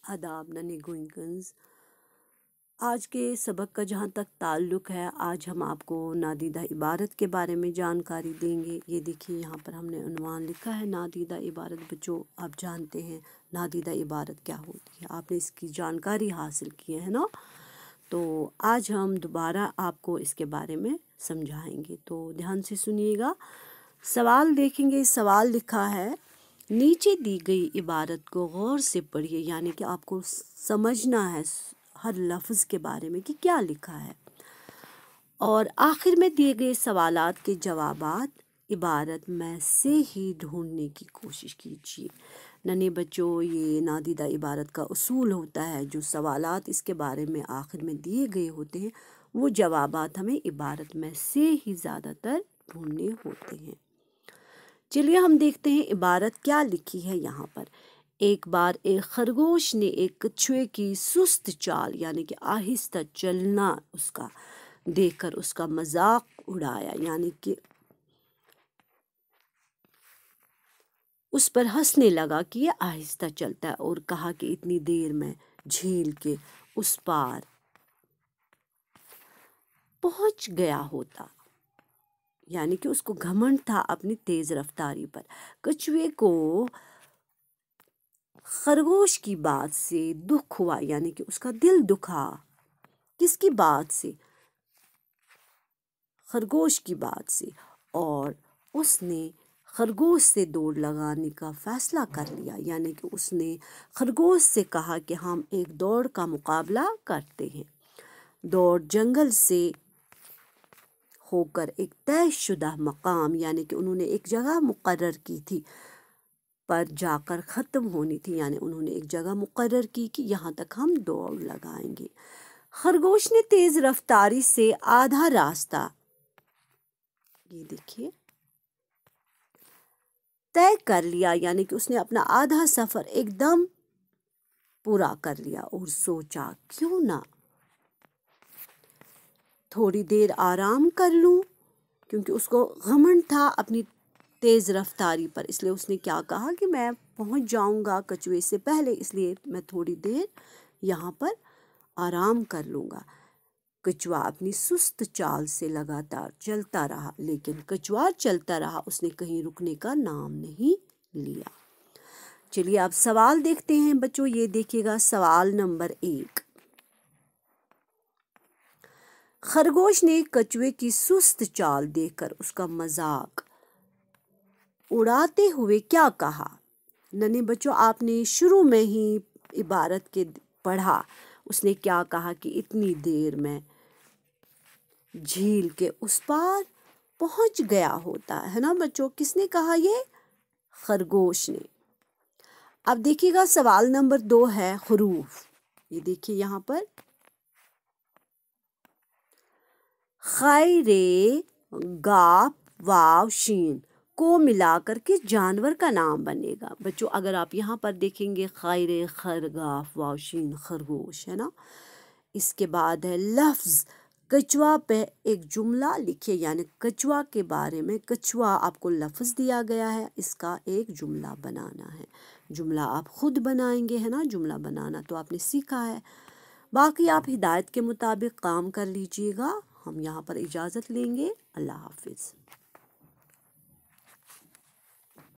आदाब नन्हे गोइंकन्स। आज के सबक का जहाँ तक ताल्लुक़ है, आज हम आपको नादीदा इबारत के बारे में जानकारी देंगे। ये देखिए यहाँ पर हमने उन्वान लिखा है नादीदा इबारत। बच्चों, आप जानते हैं नादीदा इबारत क्या होती है, आपने इसकी जानकारी हासिल की है ना। तो आज हम दोबारा आपको इसके बारे में समझाएंगे, तो ध्यान से सुनिएगा। सवाल देखेंगे, सवाल लिखा है नीचे दी गई इबारत को गौर से पढ़िए, यानी कि आपको समझना है हर लफ्ज़ के बारे में कि क्या लिखा है, और आखिर में दिए गए सवालात के जवाबात इबारत में से ही ढूंढने की कोशिश कीजिए। नन्हे बच्चों, ये नादीदा इबारत का उसूल होता है, जो सवालात इसके बारे में आखिर में दिए गए होते हैं वो जवाबात हमें इबारत में से ही ज़्यादातर ढूंढने होते हैं। चलिए हम देखते हैं इबारत क्या लिखी है यहाँ पर। एक बार एक खरगोश ने एक कछुए की सुस्त चाल यानी कि आहिस्ता चलना उसका देखकर उसका मजाक उड़ाया, यानी कि उस पर हंसने लगा कि ये आहिस्ता चलता है, और कहा कि इतनी देर में झील के उस पार पहुंच गया होता, यानी कि उसको घमंड था अपनी तेज रफ्तारी पर। कछुए को खरगोश की बात से दुख हुआ, यानी कि उसका दिल दुखा। किसकी बात से? खरगोश की बात से। और उसने खरगोश से दौड़ लगाने का फैसला कर लिया, यानी कि उसने खरगोश से कहा कि हम एक दौड़ का मुकाबला करते हैं। दौड़ जंगल से होकर एक तयशुदा मकाम, यानी कि उन्होंने एक जगह मुकर्रर की थी, पर जाकर ख़त्म होनी थी, यानी उन्होंने एक जगह मुकर्रर की कि यहाँ तक हम दौड़ लगाएंगे। खरगोश ने तेज रफ्तारी से आधा रास्ता, ये देखिए, तय कर लिया, यानी कि उसने अपना आधा सफ़र एकदम पूरा कर लिया और सोचा क्यों ना थोड़ी देर आराम कर लूं, क्योंकि उसको घमंड था अपनी तेज़ रफ्तारी पर। इसलिए उसने क्या कहा कि मैं पहुंच जाऊंगा कछुए से पहले, इसलिए मैं थोड़ी देर यहाँ पर आराम कर लूँगा। कछुआ अपनी सुस्त चाल से लगातार चलता रहा, लेकिन कछुआ चलता रहा, उसने कहीं रुकने का नाम नहीं लिया। चलिए अब सवाल देखते हैं बच्चों। ये देखिएगा सवाल नंबर 1। खरगोश ने कछुए की सुस्त चाल देखकर उसका मजाक उड़ाते हुए क्या कहा? नन्हे बच्चों, आपने शुरू में ही इबारत के पढ़ा, उसने क्या कहा कि इतनी देर में झील के उस पार पहुंच गया होता है ना बच्चों। किसने कहा? ये खरगोश ने। अब देखिएगा सवाल नंबर 2 है हरूफ। ये देखिए यहाँ पर खैरे गाफ वाव शीन को मिलाकर के जानवर का नाम बनेगा। बच्चों अगर आप यहाँ पर देखेंगे खैरे खर गाफ वाव शीन खरगोश है ना। इसके बाद है लफ्ज़ कछुआ पे एक जुमला लिखिए, यानी कछुआ के बारे में, कछुआ आपको लफ्ज़ दिया गया है, इसका एक जुमला बनाना है। जुमला आप खुद बनाएंगे है ना, जुमला बनाना तो आपने सीखा है, बाकी आप हिदायत के मुताबिक काम कर लीजिएगा। हम यहाँ पर इजाज़त लेंगे। अल्लाह हाफिज़।